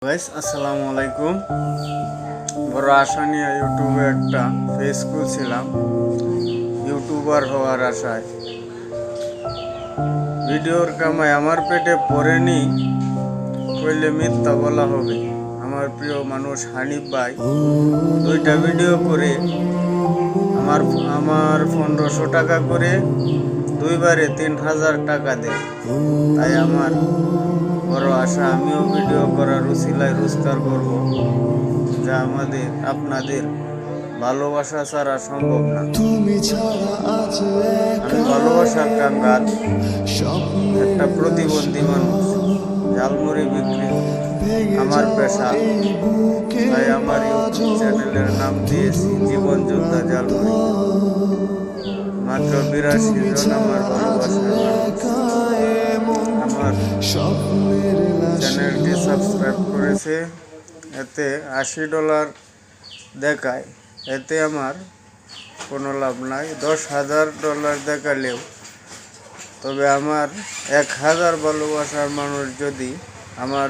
Guys আসসালামু আলাইকুম। বড় আশা নিয়ে ইউটিউবে একটা পেজ খুলছিলাম ইউটিউবার হওয়ার আশায়। ভিডিওর কামাই আমার পেটে পড়েনি কইলে মিথ্যা বলা হবে। আমার প্রিয় মানুষ হানিফ ভাই 2টা ভিডিও করে আমার 1500 টাকা করে 2বারে 3000 টাকা দেয়। তাই আমার বড় আশা আমিও ভিডিও করার উছিলায় রোজগার করব, যা আপনাদের ভালোবাসা ছাড়া সম্ভব না। আমি ভালোবাসার কাঙ্গাল, একটা প্রতিবন্ধী মানুষ। ঝালমুড়ি বিক্রি আমার পেশা, তাই আমার ইউটিউব চ্যানেলের নাম দিয়েছি জীবন যোদ্ধা ঝালমুড়ি। মাত্র 82 জন আমার ভালোবাসার মানুষ আমার চ্যানেলটি সাবস্ক্রাইব করেছে। এতে $80 দেখায়, এতে আমার কোনো লাভ নাই। $10,000 দেখালেও, তবে আমার 1000 ভালোবাসার মানুষ যদি আমার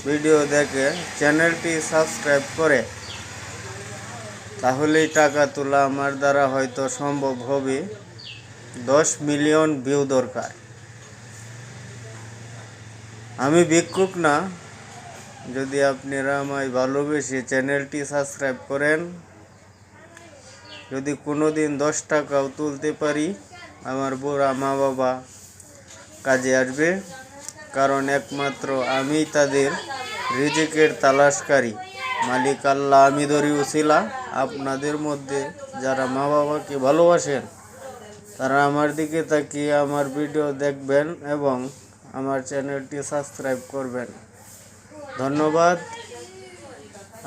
ভিডিও দেখে চ্যানেলটি সাবস্ক্রাইব করে, তাহলেই টাকা তোলা আমার দ্বারা হয়তো সম্ভব হবে। 10 মিলিয়ন ভিউ দরকার। আমি ভিক্ষুক না। যদি আপনারা আমায় ভালোবেসে চ্যানেলটি সাবস্ক্রাইব করেন, যদি কোনোদিন 10 টাকাও তুলতে পারি, আমার বুড়া মা বাবা কাজে আসবে। কারণ একমাত্র আমি তাদের রিজিকের তালাশকারী। মালিক আল্লাহ, আমি ধরি উছিলা। আপনাদের মধ্যে যারা মা বাবাকে ভালোবাসেন, তারা আমার দিকে তাকিয়ে আমার ভিডিও দেখবেন এবং আমার চ্যানেলটি সাবস্ক্রাইব করবেন। ধন্যবাদ।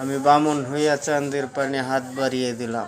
আমি বামন হইয়া চাঁদের পানে হাত বাড়িয়ে দিলাম।